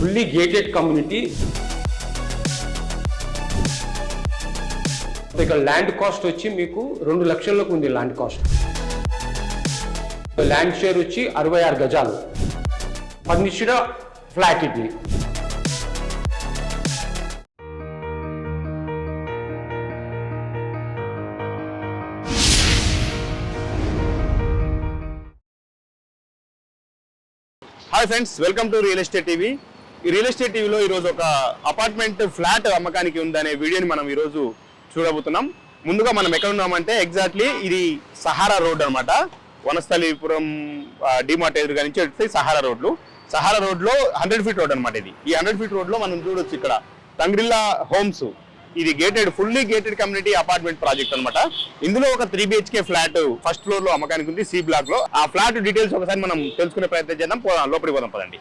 Fully gated community. ఇక land cost వచ్చి మీకు 2 లక్షలకు ఉంది ల్యాండ్ కాస్ట్. ల్యాండ్ షేర్ వచ్చి 66 గజాలు ఫర్నిష్డ్ ఫ్లాట్ ఇది. Hi friends, welcome to real estate TV. ఈ రియల్ ఎస్టేట్ టీవీలో ఈరోజు ఒక అపార్ట్మెంట్ ఫ్లాట్ అమ్మకానికి ఉందనే వీడియోని మనం ఈరోజు చూడబోతున్నాం. ముందుగా మనం ఎక్కడ ఉన్నామంటే ఎగ్జాక్ట్లీ ఇది సహారా రోడ్ అనమాట. వనస్థలీపురం డిమార్ట్ ఎదురుగా నుంచి వచ్చి సహారా రోడ్లో 100 ఫీట్ రోడ్ అనమాట. ఇది ఈ 100 ఫీట్ రోడ్లో మనం చూడొచ్చు ఇక్కడ తంగ్రిల్లా హోమ్స్. ఇది gated, fully gated community apartment project అనమాట. ఇందులో ఒక 3 BHK ఫ్లాట్ ఫస్ట్ ఫ్లోర్ లో అమ్మకానికి ఉంది, సి బ్లాక్ లో. ఆ ఫ్లాట్ డీటెయిల్స్ ఒకసారి మనం తెలుసుకునే ప్రయత్నం చేద్దాం. లోపలికి పోదాం పదండి.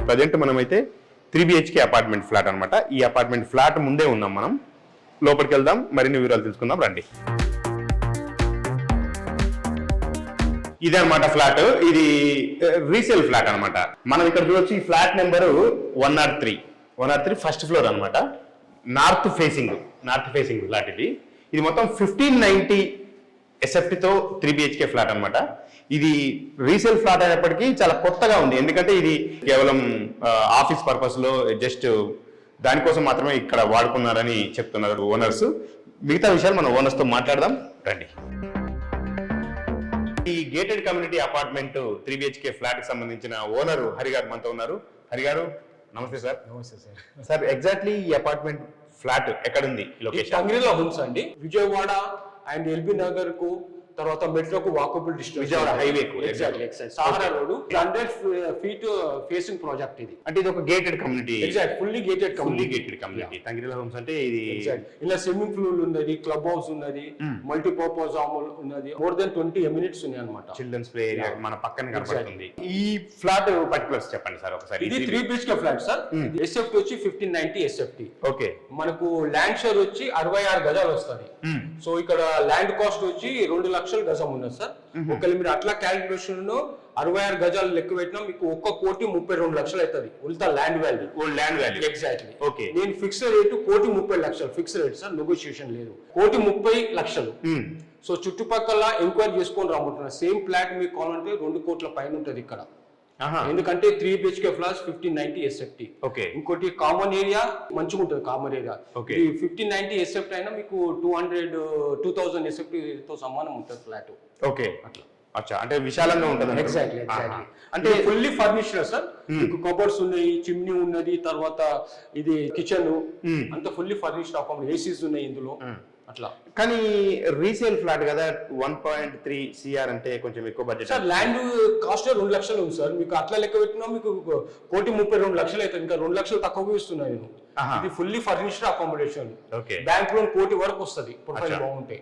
ప్రజెంట్ మనమైతే 3 BHK అపార్ట్మెంట్ ఫ్లాట్ అనమాట. ఈ అపార్ట్మెంట్ ఫ్లాట్ ముందే ఉన్నాం మనం. లోపలికి వెళ్దాం, మరిన్ని వివరాలు తెలుసుకుందాం రండి. ఇదే అనమాట ఫ్లాట్. ఇది రీసేల్ ఫ్లాట్ అనమాట. మనం ఇక్కడ చూడొచ్చు. ఈ ఫ్లాట్ నెంబరు 103 ఫస్ట్ ఫ్లోర్ అనమాట. నార్త్ ఫేసింగ్ ఫ్లాట్ ఇది. ఇది మొత్తం 1590 SFT తో 3 BHK ఫ్లాట్ అనమాట. ఇది రీసేల్ ఫ్లాట్ అయినప్పటికీ చాలా కొత్తగా ఉంది. ఎందుకంటే ఇది కేవలం ఆఫీస్ పర్పస్ లో జస్ట్ దానికోసం మాత్రమే ఇక్కడ వాడుకున్నారని చెప్తున్నారు ఓనర్స్. మిగతా విషయాలు మనం ఓనర్స్ తో మాట్లాడదాం రండి. ఈ gated community apartment 3 BHK flat కి సంబంధించిన ఓనర్ హరి గారు మనతో ఉన్నారు. హరి గారు నమస్తే సార్. నమస్తే సార్. సార్, ఎగ్జాక్ట్లీ ఈ అపార్ట్మెంట్ ఫ్లాట్ ఎక్కడుంది? లొకేషన్ తంగ్రిల్లా హోమ్స్ అండి. విజయవాడ అండ్ ఎల్బీ నగర్ కు, తర్వాత మెట్రోకు వాకబుల్ డిస్టెన్స్. విజయవాడ హైవే కు Sahara road 100 feet facing project ఇది. అంటే ఇది ఒక gated community. Exact fully gated community తంగ్రిల్లా హోమ్స్ అంటే ఇది ఇలా స్విమ్మింగ్ పూల్ ఉన్నది, క్లబ్ హౌస్ ఉన్నది, మల్టీపర్పస్ ఉన్నది. మోర్ దెన్ 20 ఎమ్యూనిటీస్ ఉన్నాయి అన్నమాట. చిల్డ్రన్స్ ప్లే ఏరియా మన పక్కన కనబడుతుంది. ఈ ఫ్లాట్ పర్టికులర్స్ చెప్పండి సార్ ఒకసారి. ఇది 3 BHK ఫ్లాట్ సార్. SFT వచ్చి 1590 SFT. ఓకే. మనకు ల్యాండ్ షేర్ వచ్చి 66 గజాలు వస్తుంది. సో ఇక్కడ ల్యాండ్ కాస్ట్ వచ్చి 2 లక్షల గజం ఉన్నది సార్. ఒకవేళ మీరు అట్లా క్యాలిక్యులేషన్ 66 గజాలు లెక్క పెట్టినా మీకు 1,32,00,000 అవుతుంది. ఉల్టా ల్యాండ్ వాల్యూ. ఎగ్జాక్ట్లీ. ఓకే. నేను fixed rate 1,30,00,000 fixed rate sir, negotiation లేదు. 1,30,00,000. సో చుట్టుపక్కల ఎంక్వైరీ చేసుకొని రమ్మంటున్నా. సేమ్ ఫ్లాట్ మీకు కావాలంటే 2 కోట్ల పైన ఉంటుంది ఇక్కడ. ఎందుకంటే 3 BHK ఫ్లాట్స్ 1590 SFT. ఓకే. ఇంకోటి కామన్ ఏరియా మంచిగా ఉంటుంది. కామన్ ఏరియా 1590 SFT అయినా మీకు 2000 SFT తో సమానం ఉంటుంది ఫ్లాట్. ఓకే. అట్లా అంటే విశాలంగా ఉంటుంది. ఎగ్జాక్ట్లీ. అంటే ఫుల్లీ ఫర్నిష్డ్ సార్. మీకు కబోర్డ్స్ ఉన్నాయి, చిమ్నీ ఉన్నది, తర్వాత ఇది కిచెన్ అంతా ఫుల్లీ ఫర్నిష్డ్ అకామిడేషన్, ఏసీస్ ఉన్నాయి ఇందులో. అట్లా. కానీ రీసేల్ ఫ్లాట్ కదా, 1.3 CR అంటే కొంచెం ఎక్కువ బడ్జెట్ సార్. ల్యాండ్ కాస్ట్ 2 లక్షలు ఉంది సార్. మీకు అట్లా లెక్క పెట్టినా మీకు 1,32,00,000 అవుతుంది. ఇంకా 2 లక్షలు తక్కువ ఇస్తున్నాను నేను. ఇది fully furnished accommodation. Bank loan 1 కోటి వరకు వస్తుంది ప్రొఫైల్ బాగుంటే.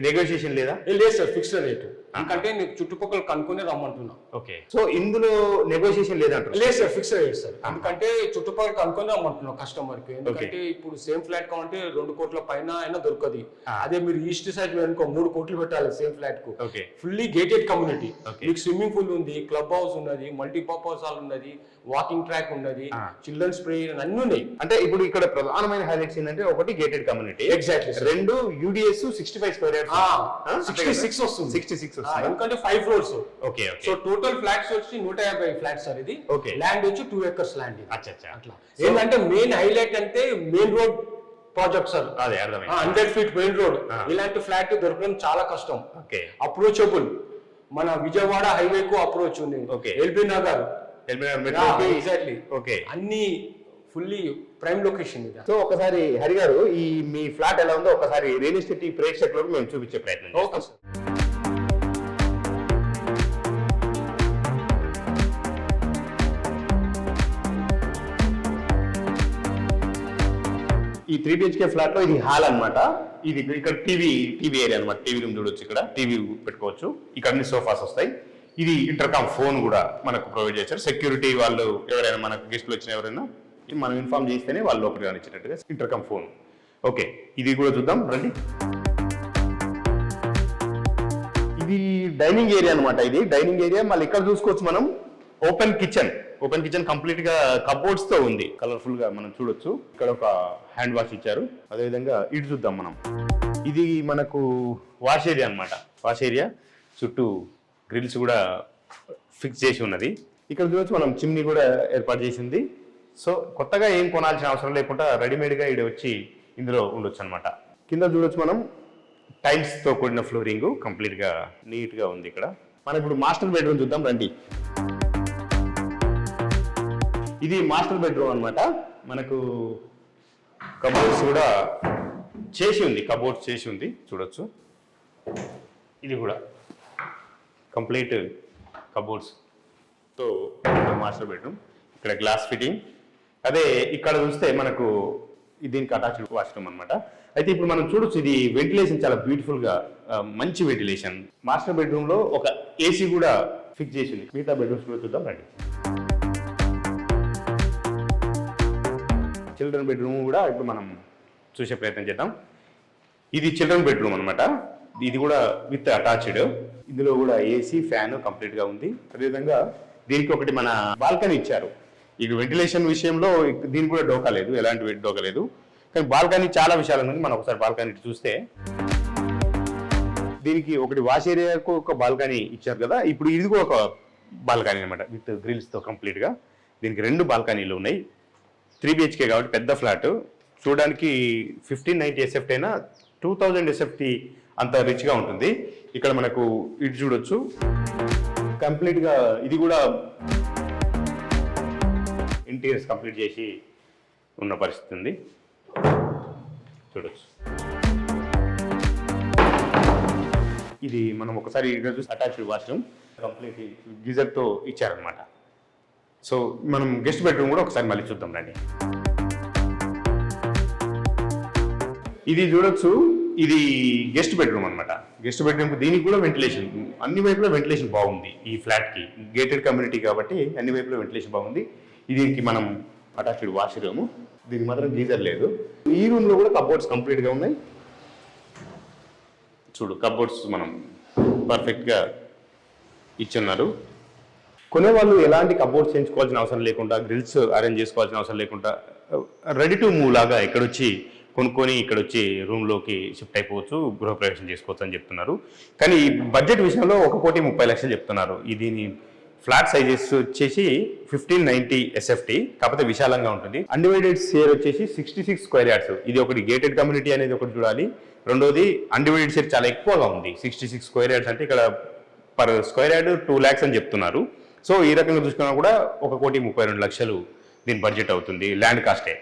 నెగోషియేషన్ లేదా? లేదు సార్, ఫిక్స్డ్ రేట్. ఎందుకంటే నీకు చుట్టుపక్కల కనుక్కొని రమ్మంటున్నా. ఓకే. సో ఇందులో నెగోషియేషన్ లేదంటారు? లేదు సార్, ఫిక్స్డ్ రేట్ సార్. ఎందుకంటే చుట్టుపక్కల కనుక్కొని రమ్మంటున్నా కస్టమర్ కి. ఎందుకంటే ఇప్పుడు సేమ్ ఫ్లాట్ కావాలంటే 2 కోట్ల పైన అయినా దొరకదు. అదే మీరు ఈస్ట్ సైడ్ అనుకో 3 కోట్లు పెట్టాలి సేమ్ ఫ్లాట్ కు. Fully gated community. మీకు స్విమ్మింగ్ పూల్ ఉంది, క్లబ్ హౌస్ ఉన్నది, మల్టీపర్పస్ హాల్ ఉన్నది, వాకింగ్ ట్రాక్ ఉన్నది, చిల్డ్రన్స్ ప్లే అన్ని ఉన్నాయి. అంటే ఇప్పుడు ఇక్కడ ప్రధానమైన హైలైట్స్ ఏంటంటే ఒకటి gated community, exactly. 2 UDS 65 square yards, 66 వస్తుంది. 66 ఎందుకంటే 5 floors. Okay. So total flats వచ్చి 150 ఫ్లాట్స్ సార్. ఇది ల్యాండ్ వచ్చి 2 acres ల్యాండ్. అట్లా. ఏంటంటే మెయిన్ హైలైట్ అంటే మెయిన్ రోడ్ ప్రాజెక్ట్ సార్. అదే అర్థమైంది. 100 ఫీట్ మెయిన్ రోడ్. ఇలాంటి ఫ్లాట్ దొరకడం చాలా కష్టం. అప్రోచబుల్. మన విజయవాడ హైవే కు అప్రోచ్ ఉంది. LB Nagar exactly. అన్ని ఫుల్లీ ప్రైమ్ లొకేషన్ ఇది. సో ఒకసారి హరి గారు ఈ మీ ఫ్లాట్ ఎలా ఉందో ఒకసారి రియల్ ఎస్టేట్ ప్రేక్షకులకు మేము చూపించే ప్రయత్నం. Okay sir. ఈ 3 BHK ఫ్లాట్ లో ఇది హాల్ అన్నమాట. ఇది ఇక్కడ టీవీ ఏరియా అనమాట. టీవీ రూమ్ చూడొచ్చు. ఇక్కడ టీవీ పెట్టుకోవచ్చు. ఇక్కడ అన్ని సోఫాస్ వస్తాయి. ఇది ఇంటర్కామ్ ఫోన్ కూడా మనకు ప్రొవైడ్ చేశారు. సెక్యూరిటీ వాళ్ళు ఎవరైనా మనకు గెస్ట్లు వచ్చిన ఎవరైనా మనం ఇన్ఫార్మ్ చేస్తేనే వాళ్ళు లోపలికి రానిచ్చేటట్టుగా ఇంటర్కామ్ ఫోన్. ఓకే, ఇది కూడా చూద్దాం రండి. డైనింగ్ ఏరియా అనమాట. ఇది డైనింగ్ ఏరియా. మళ్ళీ ఇక్కడ చూసుకోవచ్చు మనం ఓపెన్ కిచెన్ కంప్లీట్ గా కబోర్డ్స్ తో ఉంది. కలర్ఫుల్ గా మనం చూడొచ్చు. ఇక్కడ ఒక హ్యాండ్ వాష్ ఇచ్చారు. అదేవిధంగా ఇటు చూద్దాం మనం. ఇది మనకు వాష్ ఏరియా అనమాట. వాష్ ఏరియా చుట్టూ గ్రిల్స్ కూడా ఫిక్స్ చేసి ఉన్నది. ఇక్కడ చూడొచ్చు మనం చిమ్నీ కూడా ఏర్పాటు చేసింది. సో కొత్తగా ఏం కొనాల్సిన అవసరం లేకుండా రెడీమేడ్గా ఇక్కడ వచ్చి ఇందులో ఉండొచ్చు అనమాట. కింద చూడొచ్చు మనం టైల్స్ తో కూడిన ఫ్లోరింగ్ కంప్లీట్గా నీట్గా ఉంది. ఇక్కడ మనం ఇప్పుడు మాస్టర్ బెడ్రూమ్ చూద్దాం రండి. ఇది మాస్టర్ బెడ్రూమ్ అనమాట. మనకు కబోర్డ్స్ కూడా చేసి ఉంది, చూడొచ్చు. ఇది కూడా కంప్లీట్ కబోర్డ్స్తో మాస్టర్ బెడ్రూమ్. ఇక్కడ గ్లాస్ ఫిట్టింగ్. అదే ఇక్కడ చూస్తే మనకు దీనికి అటాచ్డ్ వాష్రూమ్ అనమాట. అయితే ఇప్పుడు మనం చూడొచ్చు, ఇది వెంటిలేషన్ చాలా బ్యూటిఫుల్గా మంచి వెంటిలేషన్. మాస్టర్ బెడ్రూమ్లో ఒక ఏసీ కూడా ఫిక్స్ చేసి ఉంది. మిగతా బెడ్రూమ్స్ కూడా చూద్దాం రండి. చిల్డ్రన్ బెడ్రూమ్ కూడా ఇప్పుడు మనం చూసే ప్రయత్నం చేద్దాం. ఇది చిల్డ్రన్ బెడ్రూమ్ అనమాట. ఇది కూడా విత్ అటాచ్డ్. ఇందులో కూడా ఏసీ ఫ్యాన్ కంప్లీట్గా ఉంది. అదేవిధంగా దీనికి ఒకటి మన బాల్కనీ ఇచ్చారు. ఇక వెంటిలేషన్ విషయంలో దీనికి కూడా డోకా లేదు, ఎలాంటి డోకా లేదు. కానీ బాల్కనీ చాలా విషయాలు ఉంది. మనం ఒకసారి బాల్కనీ చూస్తే దీనికి ఒకటి వాష్ ఏరియాకు ఒక బాల్కనీ ఇచ్చారు కదా. ఇప్పుడు ఇది కూడా ఒక బాల్కనీ అనమాట విత్ గ్రిల్స్తో కంప్లీట్గా. దీనికి 2 బాల్కనీలు ఉన్నాయి. 3 BHK కాబట్టి పెద్ద ఫ్లాట్. చూడడానికి 1590 SFT అయినా 2000 SFT అంత రిచ్గా ఉంటుంది. ఇక్కడ మనకు ఇటు చూడొచ్చు కంప్లీట్గా. ఇది కూడా ఇంటీరియర్స్ కంప్లీట్ చేసి ఉన్న పరిస్థితి ఉంది, చూడొచ్చు. ఇది మనం ఒకసారి అటాచ్డ్ వాష్రూమ్ కంప్లీట్ గీజర్తో ఇచ్చారనమాట. సో మనం గెస్ట్ బెడ్రూమ్ కూడా ఒకసారి మళ్ళీ చూద్దాం రండి. ఇది చూడొచ్చు, ఇది గెస్ట్ బెడ్రూమ్ అనమాట. గెస్ట్ బెడ్రూమ్ దీనికి కూడా వెంటిలేషన్, అన్ని వైపులో వెంటిలేషన్ బాగుంది. ఈ ఫ్లాట్కి గేటెడ్ కమ్యూనిటీ కాబట్టి అన్ని వైపులో వెంటిలేషన్ బాగుంది. దీనికి మనం అటాచ్డ్ వాష్రూమ్. దీనికి మాత్రం గీజర్ లేదు. ఈ రూమ్లో కూడా కబోర్డ్స్ కంప్లీట్గా ఉన్నాయి. చూడు, కబోర్డ్స్ మనం పర్ఫెక్ట్గా ఇచ్చున్నారు. కొనేవాళ్ళు ఎలాంటి కబోర్డ్స్ చేయించుకోవాల్సిన అవసరం లేకుండా, గ్రిల్స్ అరేంజ్ చేసుకోవాల్సిన అవసరం లేకుండా రెడీ టు మూవ్ లాగా ఇక్కడొచ్చి కొనుక్కొని ఇక్కడొచ్చి రూమ్లోకి షిఫ్ట్ అయిపోవచ్చు, గృహప్రవేశం చేసుకోవచ్చు అని చెప్తున్నారు. కానీ బడ్జెట్ విషయంలో 1,30,00,000 చెప్తున్నారు. దీని ఫ్లాట్ సైజెస్ వచ్చేసి 1590 SFT, కాకపోతే విశాలంగా ఉంటుంది. అన్డివైడెడ్ షేర్ వచ్చేసి 66 స్క్వేర్ యార్డ్స్. ఇది ఒకటి గేటెడ్ కమ్యూనిటీ అనేది ఒకటి చూడాలి. రెండోది అన్డివైడెడ్ షేర్ చాలా ఎక్కువగా ఉంది. 66 స్క్వేర్ యార్డ్స్ అంటే ఇక్కడ పర్ స్క్వేర్ యార్డ్ 2 lakhs అని చెప్తున్నారు. సో ఈ రకంగా చూసుకున్నా కూడా 1,32,00,000 దీని బడ్జెట్ అవుతుంది, ల్యాండ్ కాస్టే.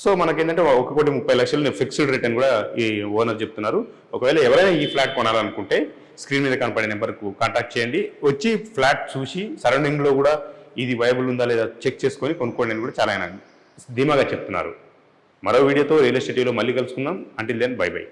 సో మనకేంటంటే 1,30,00,000 ఫిక్స్డ్ రేట్ అని కూడా ఈ ఓనర్ చెప్తున్నారు. ఒకవేళ ఎవరైనా ఈ ఫ్లాట్ కొనాలనుకుంటే స్క్రీన్ మీద కనపడే నెంబర్కు కాంటాక్ట్ చేయండి. వచ్చి ఫ్లాట్ చూసి సరౌండింగ్లో కూడా ఇది వైబుల్ ఉందా లేదా చెక్ చేసుకొని కొనుక్కోండి అని కూడా చాలా ధీమాగా చెప్తున్నారు. మరో వీడియోతో రియల్ ఎస్టేట్లో మళ్ళీ కలుసుకుందాం. Until then bye by.